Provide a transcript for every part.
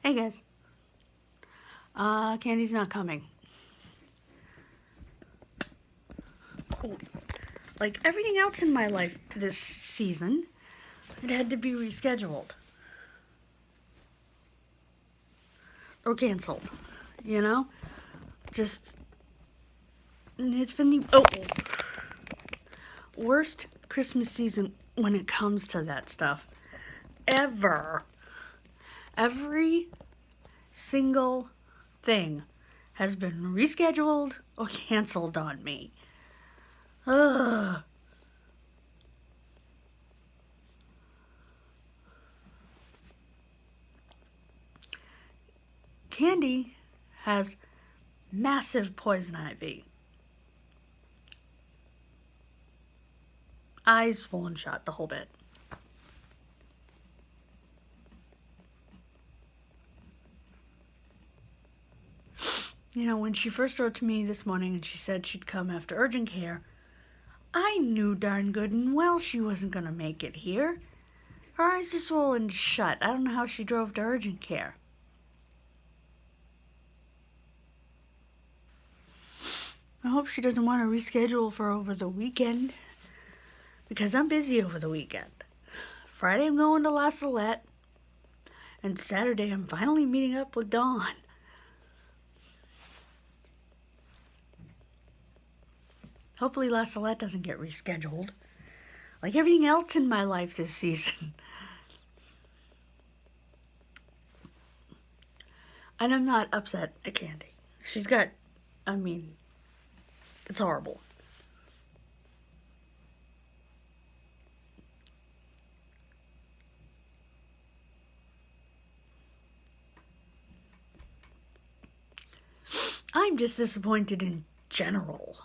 Hey guys. Candy's not coming. Like everything else in my life this season, it had to be rescheduled. Or canceled. You know? Just, it's been the worst Christmas season when it comes to that stuff. Ever. Every single thing has been rescheduled or canceled on me. Ugh. Candy has massive poison ivy. Eyes swollen shut, the whole bit. You know, when she first wrote to me this morning and she said she'd come after urgent care, I knew darn good and well she wasn't going to make it here. Her eyes are swollen shut. I don't know how she drove to urgent care. I hope she doesn't want to reschedule for over the weekend, because I'm busy over the weekend. Friday I'm going to La Salette, and Saturday I'm finally meeting up with Dawn. Hopefully La Salette doesn't get rescheduled, like everything else in my life this season. And I'm not upset at Candy. She's got, it's horrible. I'm just disappointed in general,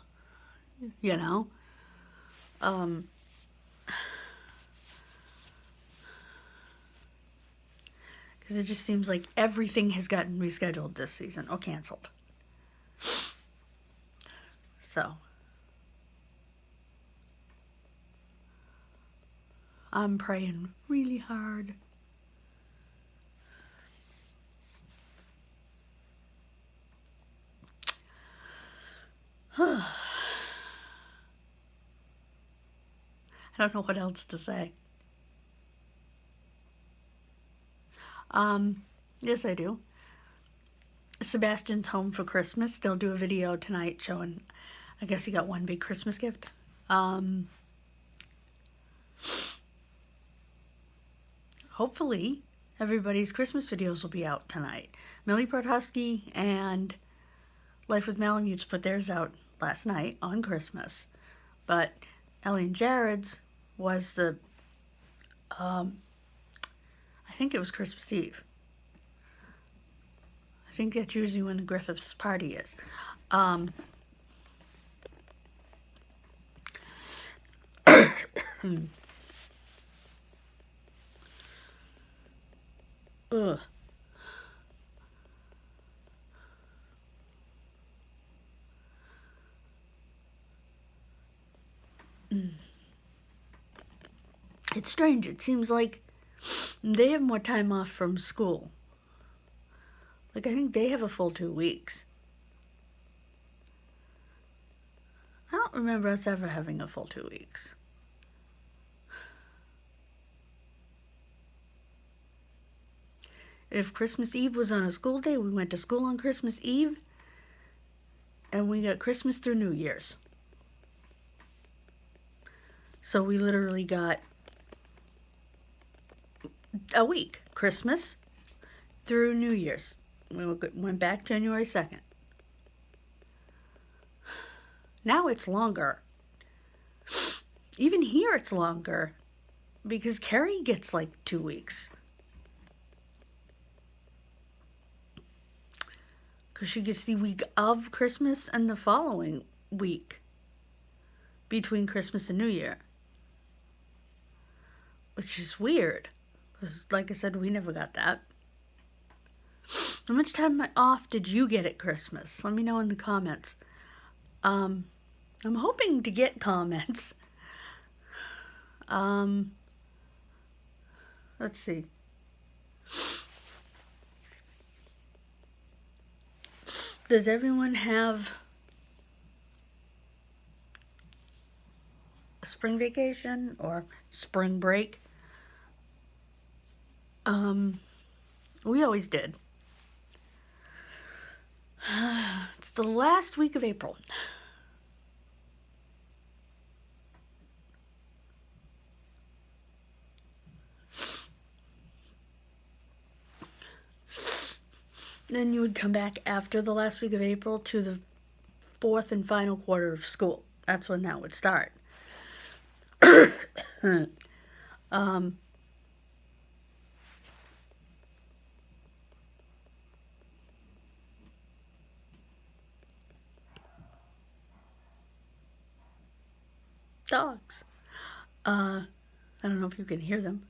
you know? Because it just seems like everything has gotten rescheduled this season or canceled. So, I'm praying really hard. I don't know what else to say. Yes, I do. Sebastian's home for Christmas. They'll do a video tonight showing, I guess he got one big Christmas gift. Hopefully, everybody's Christmas videos will be out tonight. Millie Husky and Life with Malamutes put theirs out last night on Christmas. But Ellie and Jared's was the, I think it was Christmas Eve. I think that's usually when the Griffiths party is. Ugh. It's strange. It seems like they have more time off from school. Like, I think they have a full 2 weeks. I don't remember us ever having a full 2 weeks. If Christmas Eve was on a school day, we went to school on Christmas Eve, and we got Christmas through New Year's. So we literally got a week, Christmas through New Year's. We went back January 2nd. Now it's longer. Even here it's longer, because Carrie gets like 2 weeks. Because she gets the week of Christmas and the following week between Christmas and New Year. Which is weird. Because, like I said, we never got that. How much time off did you get at Christmas? Let me know in the comments. I'm hoping to get comments. Let's see. Does everyone have a spring vacation or spring break? We always did. It's the last week of April. Then you would come back after the last week of April to the fourth and final quarter of school. That's when that would start. Dogs. I don't know if you can hear them.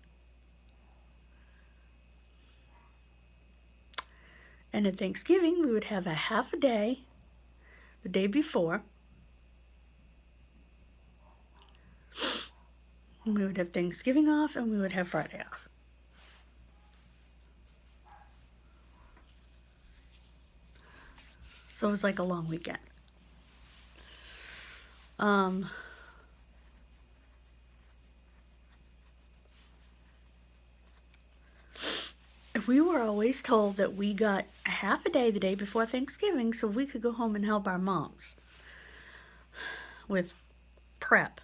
And at Thanksgiving, we would have a half a day the day before. And we would have Thanksgiving off, and we would have Friday off. So it was like a long weekend. We were always told that we got a half a day the day before Thanksgiving so we could go home and help our moms with prep.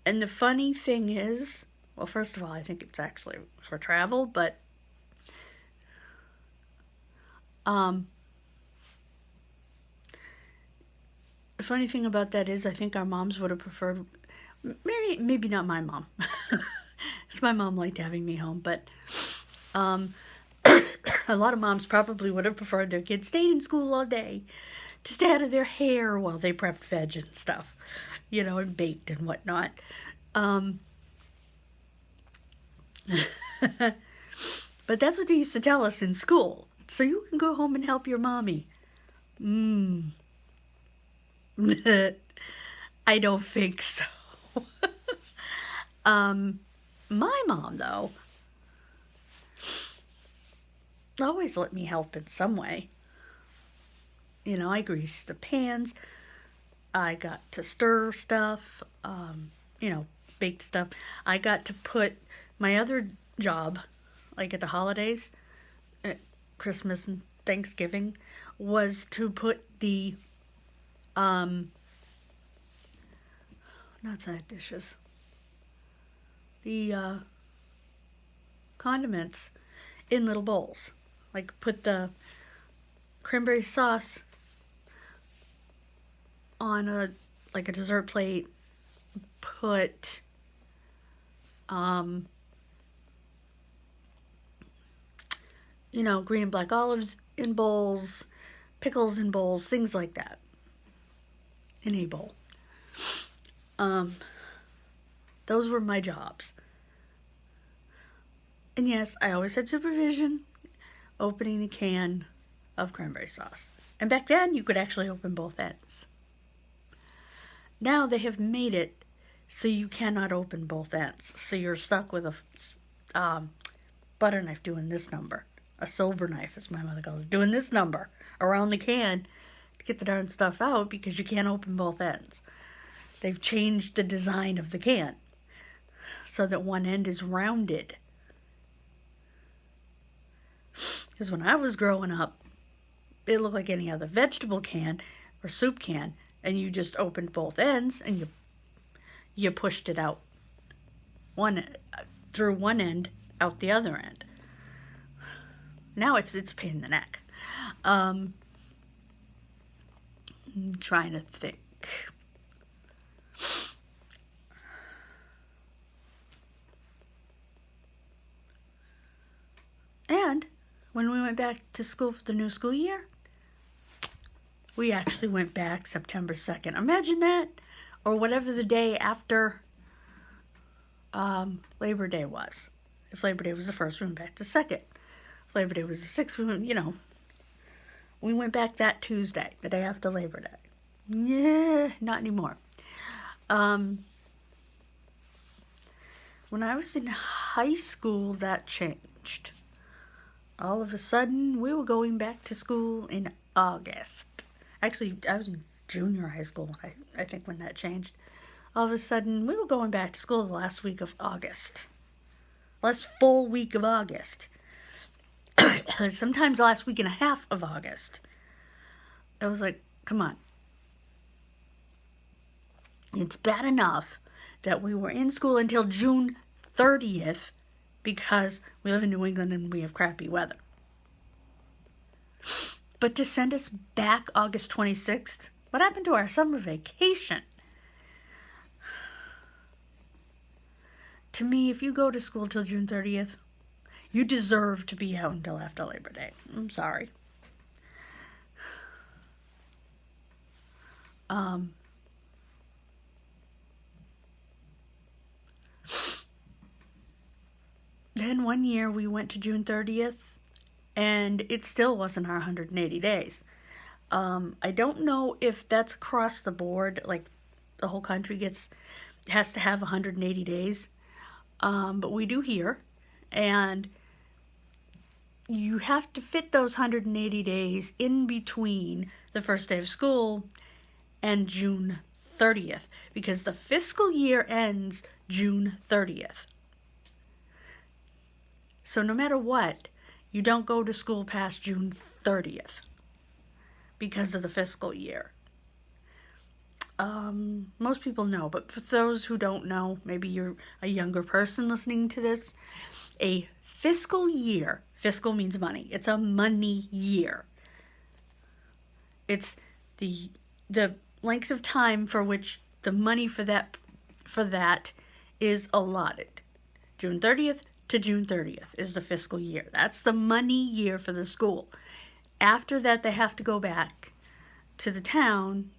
And the funny thing is, well, first of all, I think it's actually for travel, but the funny thing about that is I think our moms would have preferred, maybe not my mom, because my mom liked having me home, but a lot of moms probably would have preferred their kids stayed in school all day to stay out of their hair while they prepped veg and stuff, you know, and baked and whatnot. But that's what they used to tell us in school. So you can go home and help your mommy. I don't think so. My mom, though, always let me help in some way. You know, I greased the pans. I got to stir stuff, you know, baked stuff. I got to put my other job, like at the holidays, at Christmas and Thanksgiving, was to put the, not side dishes, the condiments in little bowls. Like put the cranberry sauce on a dessert plate, put you know, green and black olives in bowls, pickles in bowls, things like that in a bowl. Those were my jobs. And yes, I always had supervision opening a can of cranberry sauce. And back then, you could actually open both ends. Now they have made it so you cannot open both ends. So you're stuck with a butter knife doing this number. A silver knife, as my mother calls it, doing this number around the can to get the darn stuff out because you can't open both ends. They've changed the design of the can so that one end is rounded. Because when I was growing up, it looked like any other vegetable can or soup can, and you just opened both ends and you pushed it out through one end, out the other end. Now it's a pain in the neck. I'm trying to think. And when we went back to school for the new school year, we actually went back September 2nd. Imagine that, or whatever the day after Labor Day was. If Labor Day was the 1st, we went back to 2nd. If Labor Day was the 6th, we went, you know, we went back that Tuesday, the day after Labor Day. Yeah, not anymore. When I was in high school, that changed. All of a sudden, we were going back to school in August. Actually, I was in junior high school, I think, when that changed. All of a sudden, we were going back to school the last week of August. Last full week of August. Sometimes last week and a half of August. I was like, come on. It's bad enough that we were in school until June 30th because we live in New England and we have crappy weather. But to send us back August 26th, what happened to our summer vacation? To me, if you go to school till June 30th, you deserve to be out until after Labor Day. I'm sorry. Then one year we went to June 30th, and it still wasn't our 180 days. I don't know if that's across the board, like the whole country has to have 180 days, but we do here, and you have to fit those 180 days in between the first day of school and June 30th, because the fiscal year ends June 30th. So no matter what, you don't go to school past June 30th because of the fiscal year. Most people know, but for those who don't know, maybe you're a younger person listening to this, a fiscal year, fiscal means money, it's a money year. It's the length of time for which the money for that is allotted. June 30th to June 30th is the fiscal year. That's the money year for the school. After that, they have to go back to the town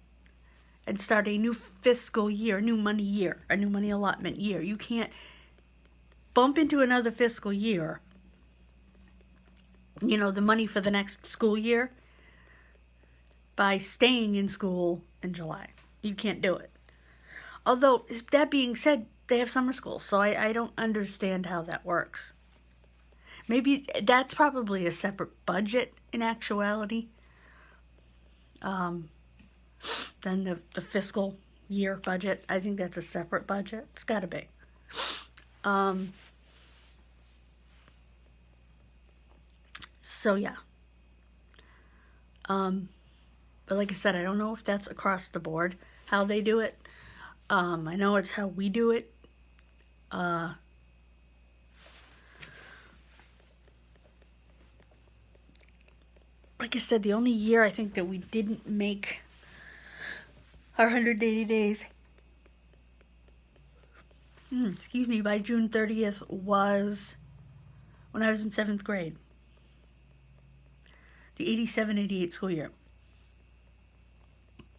and start a new fiscal year, a new money year, a new money allotment year. You can't bump into another fiscal year, the money for the next school year, by staying in school in July. You can't do it. Although, that being said, they have summer school, so I don't understand how that works. Maybe that's probably a separate budget in actuality than the fiscal year budget. I think that's a separate budget. It's got to be. So yeah. But like I said, I don't know if that's across the board how they do it. I know it's how we do it. Like I said, the only year I think that we didn't make our 180 days, by June 30th was when I was in 7th grade. The 87-88 school year.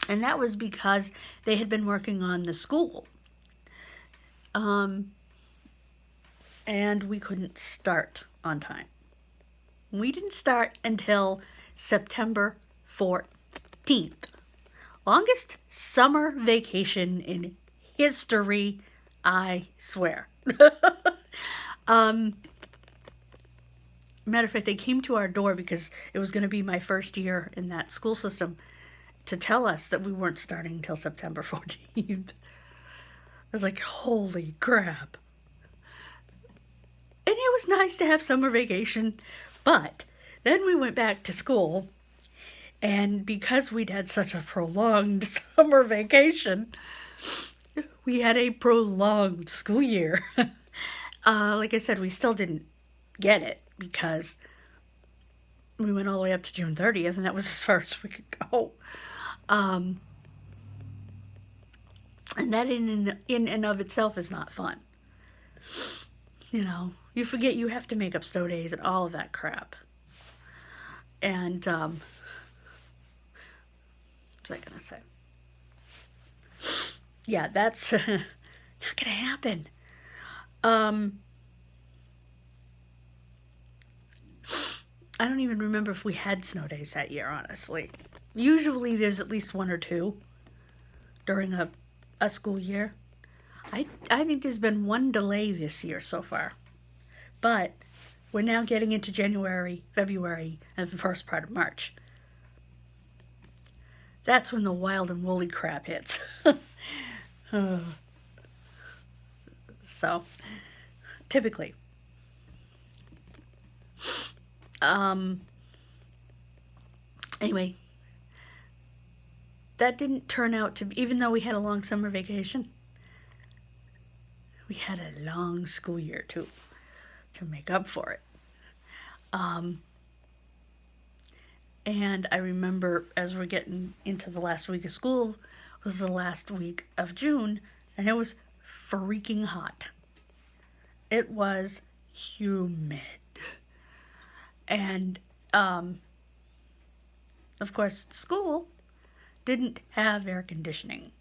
And that was because they had been working on the school. And we couldn't start on time. We didn't start until September 14th. Longest summer vacation in history, I swear. Matter of fact, they came to our door because it was going to be my first year in that school system to tell us that we weren't starting until September 14th. I was like, holy crap. And it was nice to have summer vacation, but then we went back to school, and because we'd had such a prolonged summer vacation, we had a prolonged school year. Like I said, we still didn't get it because we went all the way up to June 30th, and that was as far as we could go. And that in and of itself is not fun. You forget you have to make up snow days and all of that crap. And, what was I going to say? Yeah, that's not going to happen. I don't even remember if we had snow days that year, honestly. Usually there's at least one or two during a school year. I think there's been one delay this year so far. But we're now getting into January, February, and the first part of March. That's when the wild and woolly crap hits. So, typically. Anyway, that didn't turn out to be, even though we had a long summer vacation, we had a long school year too, to make up for it. And I remember as we're getting into the last week of school, was the last week of June, and it was freaking hot. It was humid. And, of course, school didn't have air conditioning,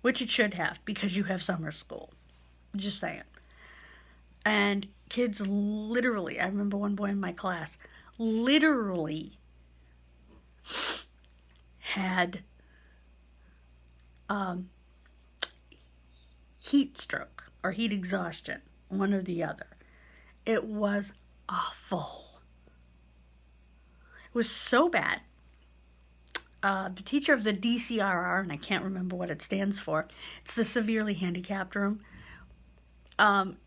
which it should have because you have summer school. Just saying. And kids literally, I remember one boy in my class, literally had heat stroke or heat exhaustion, one or the other. It was awful. It was so bad. The teacher of the DCRR, and I can't remember what it stands for, it's the severely handicapped room,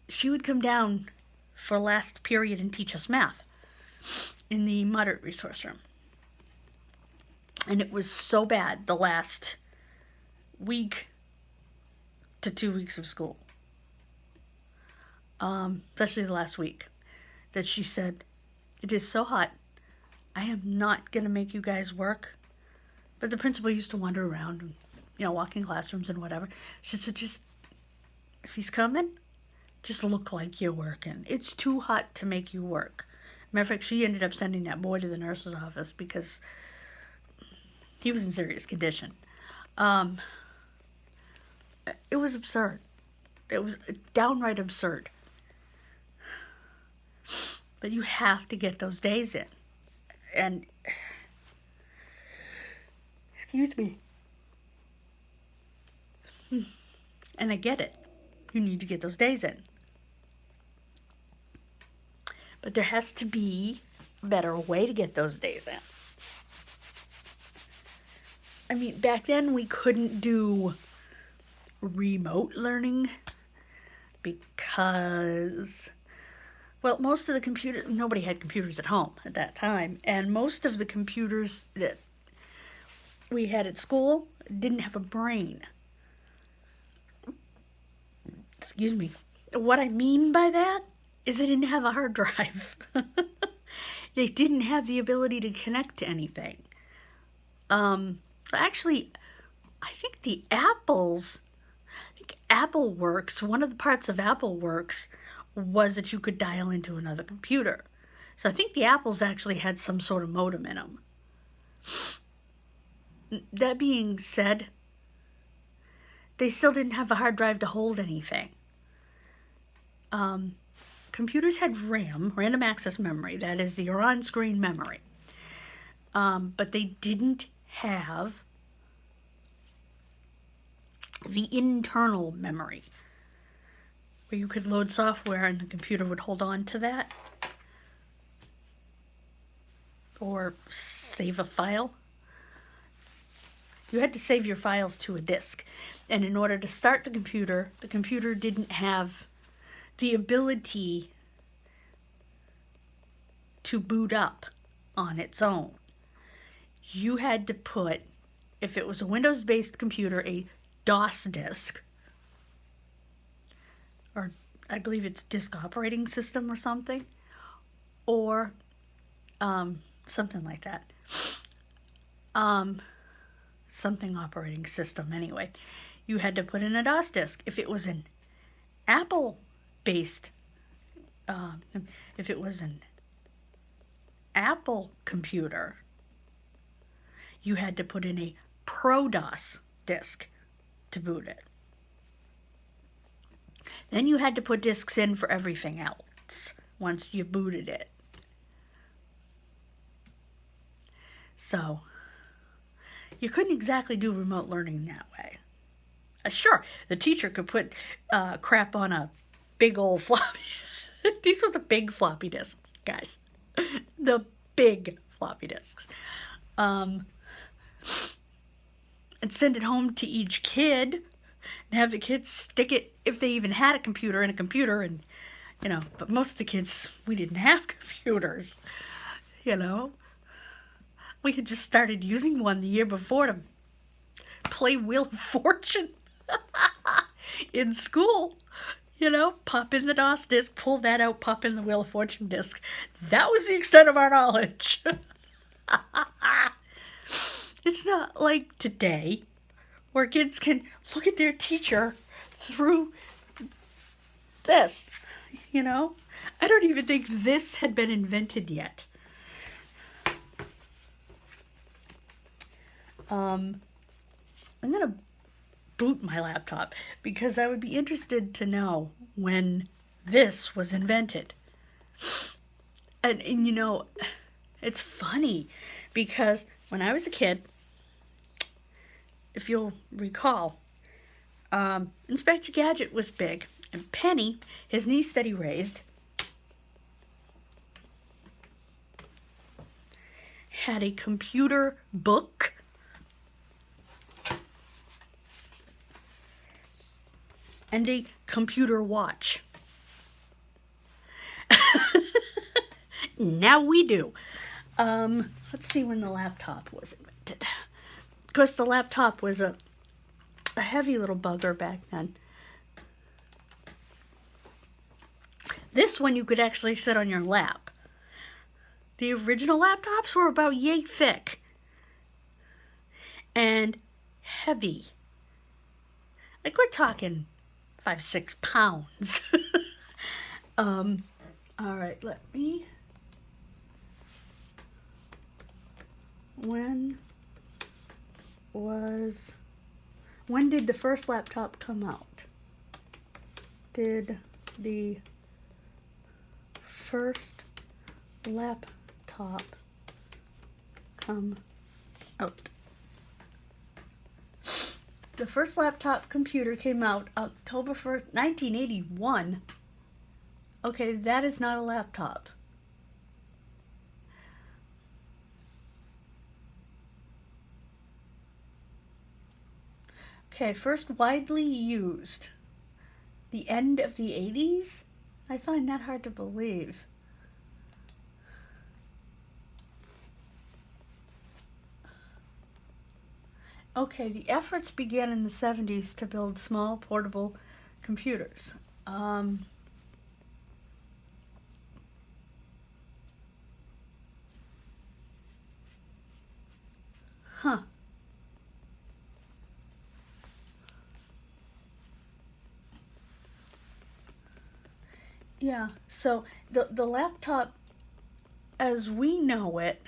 she would come down for last period and teach us math in the moderate resource room. And it was so bad the last week to 2 weeks of school, especially the last week, that she said, "It is so hot, I am not going to make you guys work." But the principal used to wander around and, walk in classrooms and whatever. She said, just, if he's coming, just look like you're working. It's too hot to make you work. Matter of fact, she ended up sending that boy to the nurse's office because he was in serious condition. It was absurd. It was downright absurd. But you have to get those days in. And, excuse me. And I get it. You need to get those days in. But there has to be a better way to get those days in. I mean, back then we couldn't do remote learning because, well, most of the computers, nobody had computers at home at that time, and most of the computers that we had at school didn't have a brain. Excuse me. What I mean by that is they didn't have a hard drive. They didn't have the ability to connect to anything. Actually, I think Apple Works, one of the parts of Apple Works was that you could dial into another computer. So I think the Apples actually had some sort of modem in them. That being said, they still didn't have a hard drive to hold anything. Computers had RAM, random access memory, that is your on-screen memory. But they didn't have the internal memory, where you could load software and the computer would hold on to that, or save a file. You had to save your files to a disk. And in order to start the computer didn't have the ability to boot up on its own. You had to put, if it was a Windows-based computer, a DOS disk, or I believe it's disk operating system or something, or something like that. Something operating system anyway. You had to put in a DOS disk. If it was an Apple-based, if it was an Apple computer, you had to put in a Pro-DOS disk to boot it. Then you had to put disks in for everything else once you booted it. So, you couldn't exactly do remote learning that way. Sure, the teacher could put crap on a big old floppy. These were the big floppy disks, guys. The big floppy disks. and send it home to each kid and have the kids stick it, if they even had a computer, in a computer. And, you know, but most of the kids, we didn't have computers, you know. We had just started using one the year before to play Wheel of Fortune in school. You know, pop in the DOS disc, pull that out, pop in the Wheel of Fortune disc. That was the extent of our knowledge. It's not like today, where kids can look at their teacher through this, you know? I don't even think this had been invented yet. I'm going to boot my laptop because I would be interested to know when this was invented. And you know, it's funny because when I was a kid, if you'll recall, Inspector Gadget was big, and Penny, his niece that he raised, had a computer book and a computer watch. Now we do. Let's see when the laptop was invented. Of course, the laptop was a heavy little bugger back then. This one you could actually sit on your lap. The original laptops were about yay thick and heavy. Like we're talking 5-6 pounds. All right, let me. When did the first laptop come out? Did the first laptop come out? The first laptop computer came out October 1st, 1981. Okay, that is not a laptop. Okay, first widely used. The end of the 80s? I find that hard to believe. Okay, the efforts began in the 70s to build small portable computers. Huh. Yeah, so the laptop as we know it,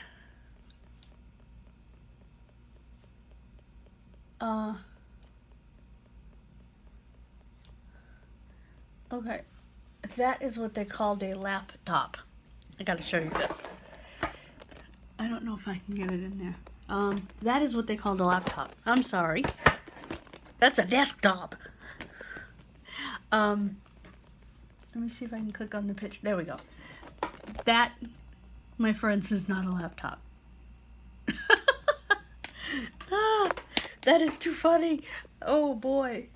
okay, that is what they called a laptop. I gotta show you this. I don't know if I can get it in there. That is what they called a laptop. I'm sorry. That's a desktop. Let me see if I can click on the picture. There we go. That, my friends, is not a laptop. Ah, that is too funny. Oh boy.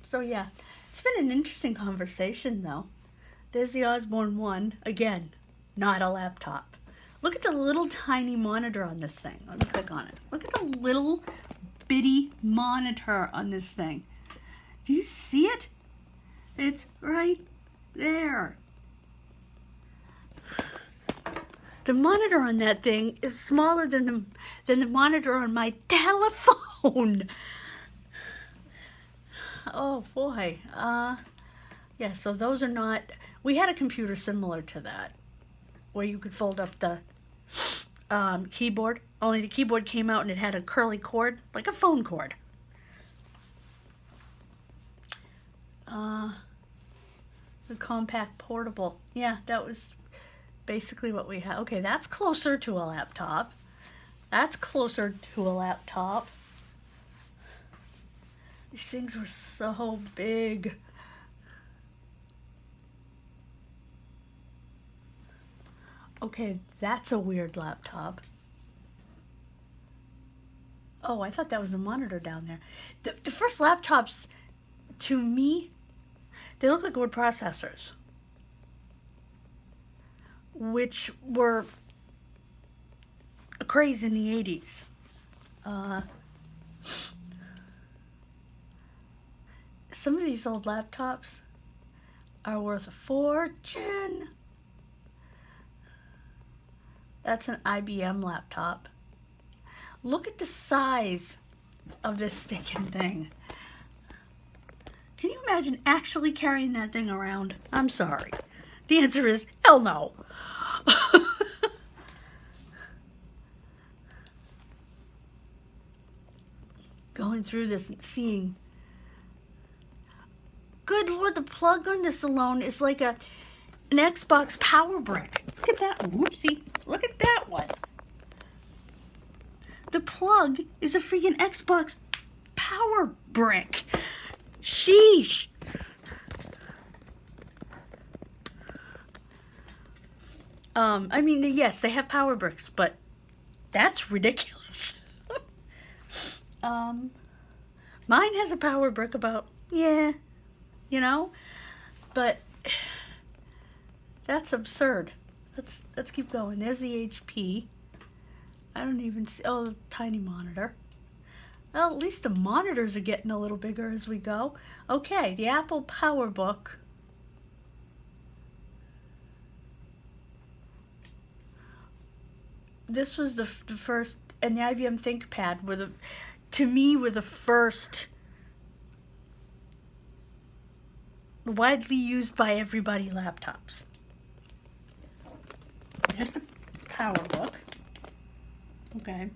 So yeah, it's been an interesting conversation though. There's the Osborne 1, again, not a laptop. Look at the little tiny monitor on this thing. Let me click on it. Look at the little bitty monitor on this thing. Do you see it? It's right there. The monitor on that thing is smaller than the monitor on my telephone. Oh boy. Yeah, so those are not. We had a computer similar to that, where you could fold up the keyboard. Only the keyboard came out and it had a curly cord, like a phone cord. The compact portable. Yeah, that was basically what we had. Okay, that's closer to a laptop. That's closer to a laptop. These things were so big. Okay, that's a weird laptop. Oh, I thought that was a monitor down there. The first laptops, to me, they look like word processors, which were a craze in the 80s. Some of these old laptops are worth a fortune. That's an IBM laptop. Look at the size of this stinking thing. Can you imagine actually carrying that thing around? I'm sorry. The answer is hell no. Going through this and seeing. Good Lord, the plug on this alone is like an Xbox power brick. Look at that. Whoopsie. Look at that one. The plug is a freaking Xbox power brick. Sheesh. I mean, yes, they have power bricks, but that's ridiculous. Mine has a power brick about, yeah, you know, but that's absurd. Let's keep going. There's the HP. I don't even see, oh, tiny monitor. Well, at least the monitors are getting a little bigger as we go. Okay, the Apple PowerBook. This was the first, and the IBM ThinkPad were the, to me, were the first widely used by everybody laptops. Here's the PowerBook. Okay.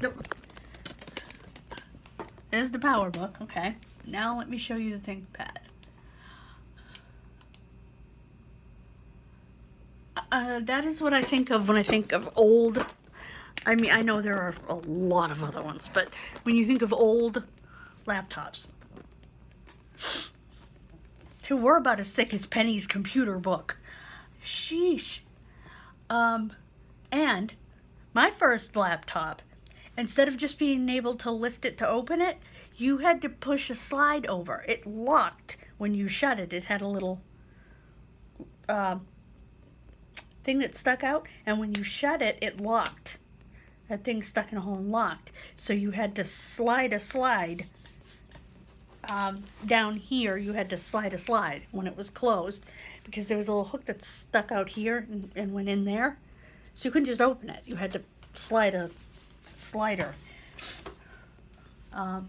Nope. There's the PowerBook. Okay. Now let me show you the ThinkPad. That is what I think of when I think of old. I mean, I know there are a lot of other ones, but when you think of old laptops, they were about as thick as Penny's computer book. Sheesh. And my first laptop, instead of just being able to lift it to open it, you had to push a slide over. It locked when you shut it. It had a little thing that stuck out, and when you shut it, it locked. That thing stuck in a hole and locked. So you had to slide a slide down here. You had to slide a slide when it was closed, because there was a little hook that stuck out here and went in there. So you couldn't just open it. You had to slide a slider. A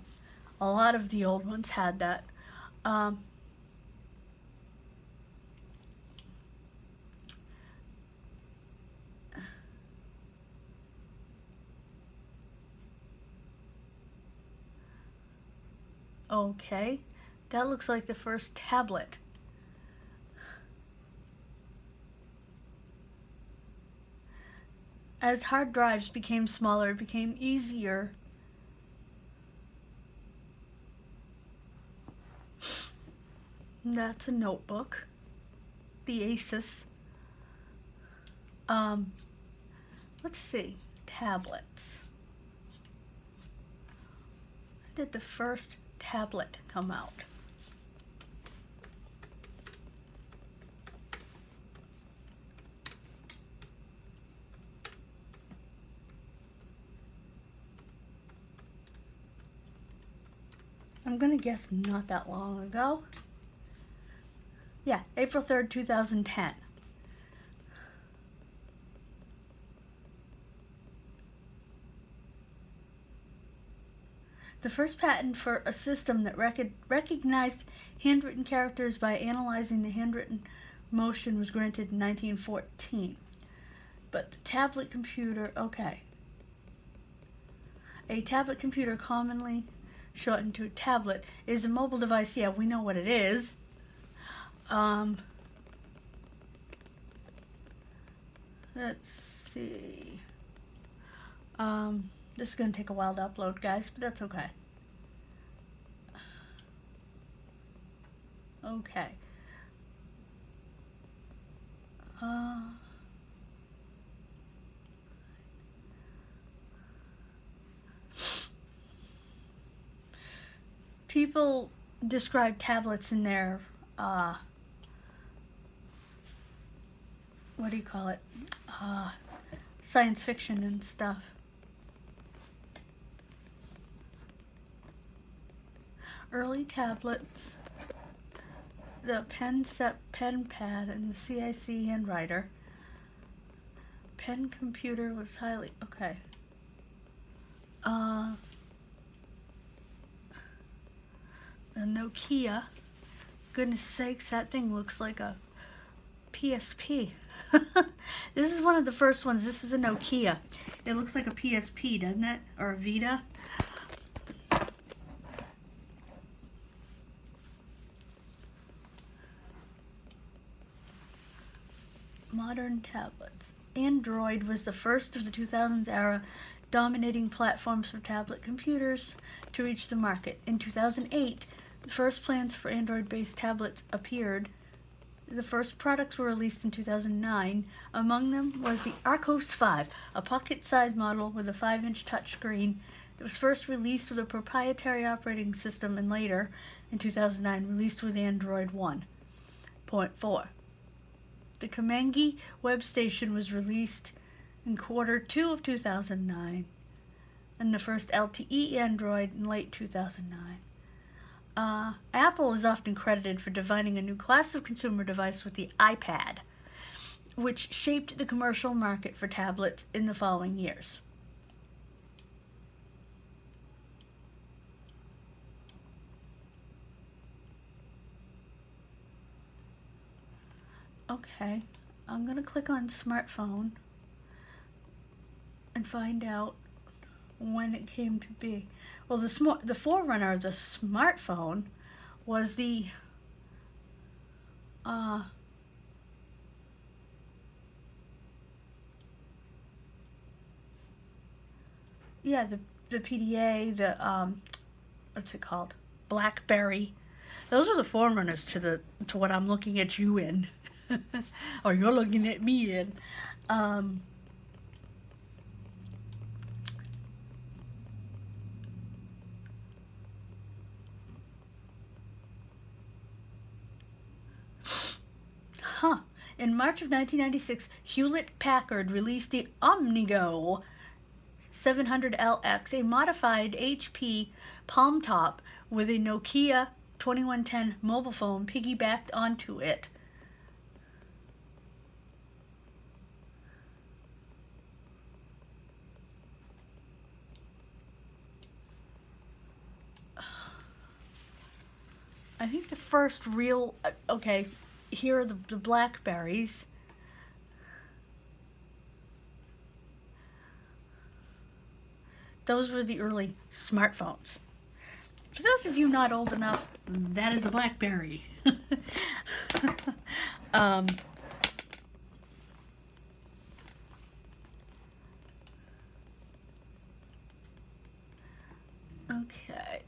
lot of the old ones had that. Okay, that looks like the first tablet. As hard drives became smaller, it became easier. That's a notebook. The Asus. Let's see. Tablets. When did the first tablet come out? I'm gonna guess not that long ago. Yeah, April 3rd, 2010. The first patent for a system that recognized handwritten characters by analyzing the handwritten motion was granted in 1914. But the tablet computer, okay. A tablet computer, commonly shortened to a tablet, is a mobile device. Yeah, we know what it is. Let's see. This is going to take a while to upload, guys, but that's okay. Okay. people describe tablets in their, what do you call it? Science fiction and stuff. Early tablets, the pen pad, and the CIC handwriter. Pen computer was highly, okay. The Nokia. Goodness sakes, that thing looks like a PSP. This is one of the first ones. This is a Nokia. It looks like a PSP, doesn't it? Or a Vita. Modern tablets. Android was the first of the 2000s era dominating platforms for tablet computers to reach the market. In 2008, the first plans for Android-based tablets appeared. The first products were released in 2009. Among them was the Arcos 5, a pocket-sized model with a 5-inch touchscreen. It was first released with a proprietary operating system and later, in 2009, released with Android 1.4. The Kamengi web station was released in Q2 of 2009, and the first LTE Android in late 2009. Apple is often credited for defining a new class of consumer device with the iPad, which shaped the commercial market for tablets in the following years. Okay, I'm going to click on smartphone and find out when it came to be. Well, the forerunner of the smartphone was the the PDA, what's it called? BlackBerry. Those were the forerunners to what I'm looking at you in. Or you're looking at me in. In March of 1996, Hewlett-Packard released the Omnigo 700LX, a modified HP palm top with a Nokia 2110 mobile phone piggybacked onto it. I think the first real, okay, here are the Blackberries. Those were the early smartphones. For those of you not old enough, that is a BlackBerry. Okay.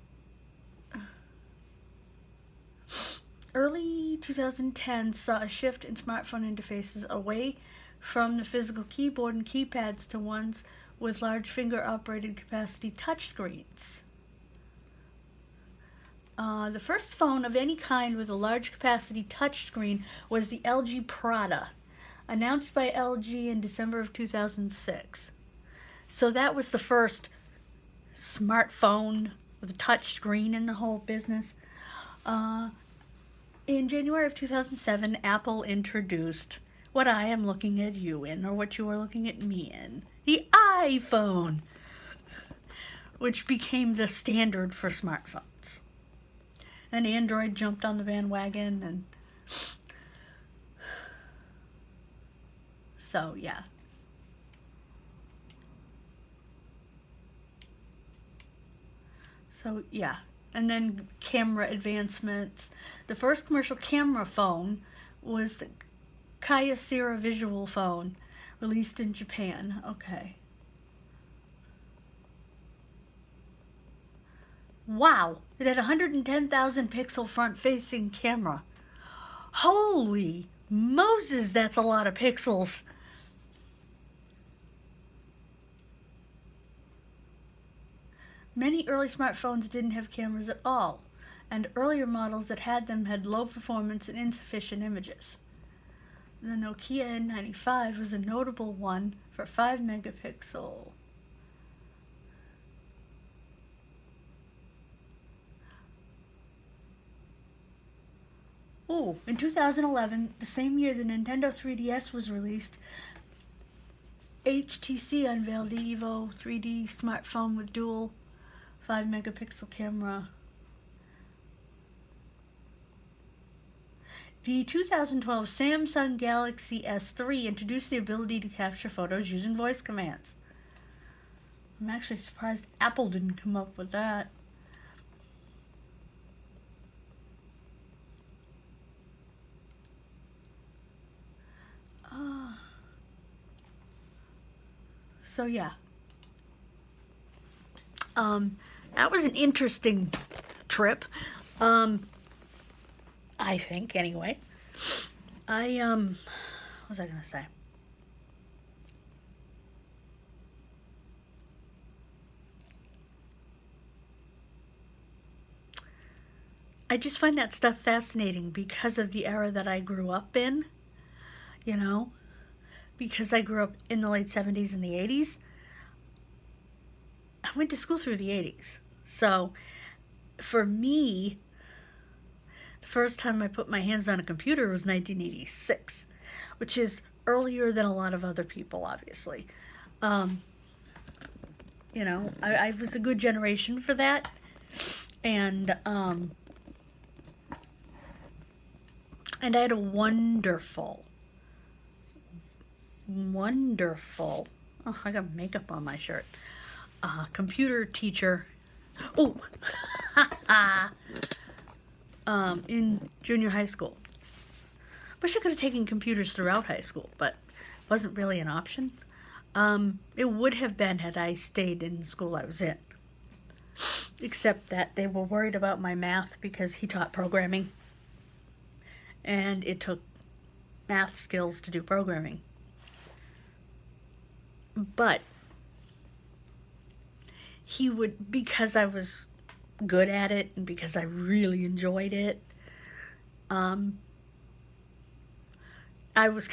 Early 2010 saw a shift in smartphone interfaces away from the physical keyboard and keypads to ones with large finger-operated capacity touchscreens. The first phone of any kind with a large capacity touchscreen was the LG Prada, announced by LG in December of 2006. So that was the first smartphone with a touchscreen in the whole business. In January of 2007, Apple introduced what I am looking at you in, or what you are looking at me in, the iPhone, which became the standard for smartphones. Then Android jumped on the bandwagon, and so, yeah. So, yeah. And then camera advancements. The first commercial camera phone was the Kyocera Visual Phone, released in Japan. Okay. Wow! It had a 110,000 pixel front-facing camera. Holy Moses, that's a lot of pixels. Many early smartphones didn't have cameras at all. and earlier models that had them had low performance and insufficient images. The Nokia N95 was a notable one for 5 megapixel. Oh, in 2011, the same year the Nintendo 3DS was released, HTC unveiled the Evo 3D smartphone with dual 5 megapixel camera. The 2012 Samsung Galaxy S3 introduced the ability to capture photos using voice commands. I'm actually surprised Apple didn't come up with that. So yeah. That was an interesting trip. I think, anyway. What was I gonna say? I just find that stuff fascinating because of the era that I grew up in, you know, because I grew up in the late 70s and the 80s. I went to school through the 80s. So, for me, the first time I put my hands on a computer was 1986, which is earlier than a lot of other people, obviously. You know, I was a good generation for that. And I had a wonderful, oh, I got makeup on my shirt, computer teacher, in junior high school. Wish I could have taken computers throughout high school, but it wasn't really an option. It would have been had I stayed in the school I was in. Except that they were worried about my math because he taught programming. And it took math skills to do programming. But he would, because I was good at it and because I really enjoyed it, I was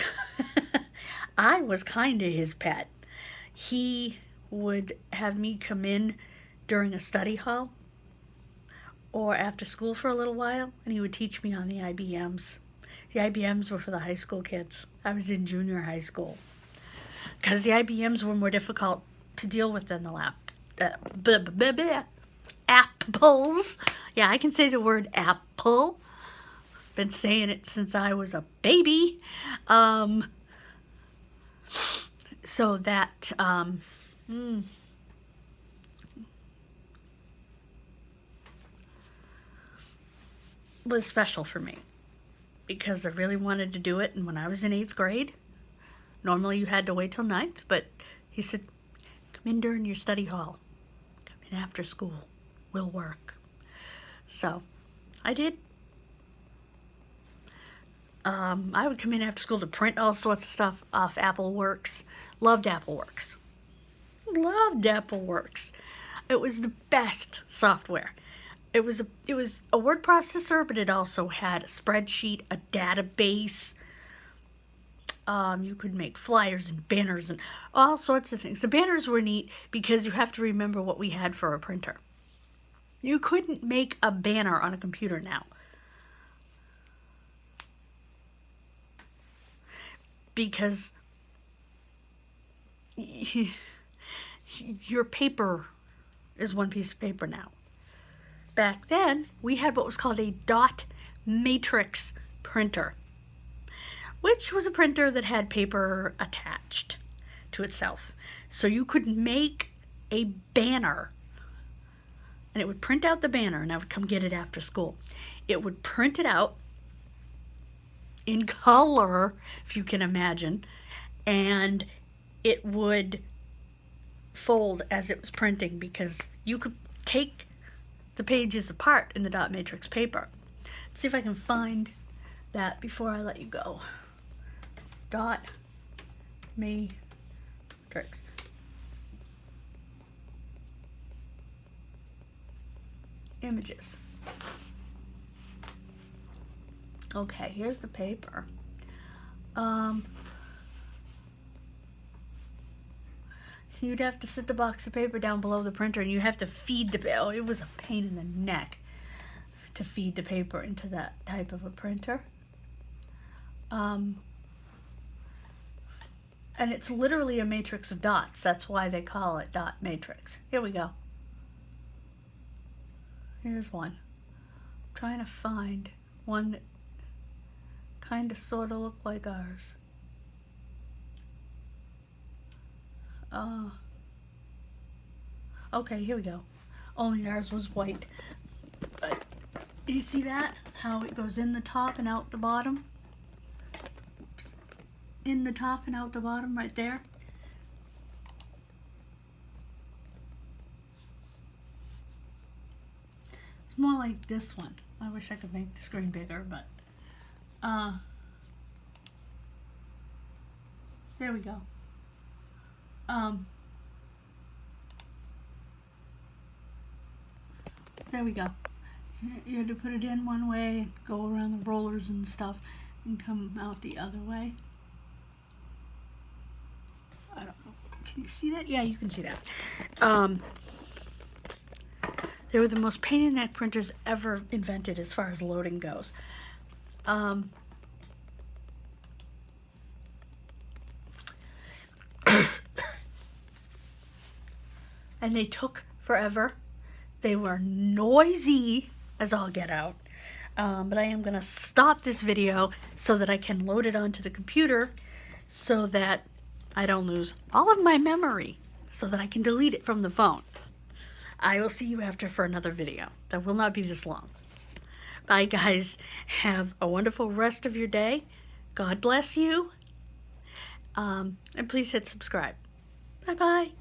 I was kind of his pet. He would have me come in during a study hall or after school for a little while, and he would teach me on the IBMs. The IBMs were for the high school kids. I was in junior high school. Because the IBMs were more difficult to deal with than the apples. Yeah, I can say the word apple. Been saying it since I was a baby. So that, was special for me because I really wanted to do it. And when I was in 8th grade, normally you had to wait till 9th, but he said, come in during your study hall. Come in after school. We'll work. So I did. I would come in after school to print all sorts of stuff off AppleWorks. Loved AppleWorks. Loved AppleWorks. It was the best software. It was a word processor, but it also had a spreadsheet, a database. You could make flyers and banners and all sorts of things. The banners were neat because you have to remember what we had for a printer. You couldn't make a banner on a computer now. Because your paper is one piece of paper now. Back then, we had what was called a dot matrix printer, which was a printer that had paper attached to itself. So you could make a banner, and it would print out the banner, and I would come get it after school. It would print it out in color, if you can imagine, and it would fold as it was printing because you could take the pages apart in the dot matrix paper. Let's see if I can find that before I let you go. Dot matrix. Images. Okay, here's the paper. You'd have to sit the box of paper down below the printer, and you have to feed the paper. Oh, it was a pain in the neck to feed the paper into that type of a printer. And it's literally a matrix of dots. That's why they call it dot matrix. Here we go. Here's one. I'm trying to find one that kind of sort of look like ours. Okay, here we go. Only ours was white. But you see that? How it goes in the top and out the bottom? Oops. In the top and out the bottom right there. It's more like this one. I wish I could make the screen bigger, but there we go. There we go. You had to put it in one way, go around the rollers and stuff, and come out the other way. I don't know. Can you see that? Yeah, you can see that. They were the most pain in the neck printers ever invented as far as loading goes. And they took forever. They were noisy as all get out. But I am going to stop this video so that I can load it onto the computer so that I don't lose all of my memory, so that I can delete it from the phone. I will see you after for another video. That will not be this long. Bye, guys. Have a wonderful rest of your day. God bless you. And please hit subscribe. Bye-bye.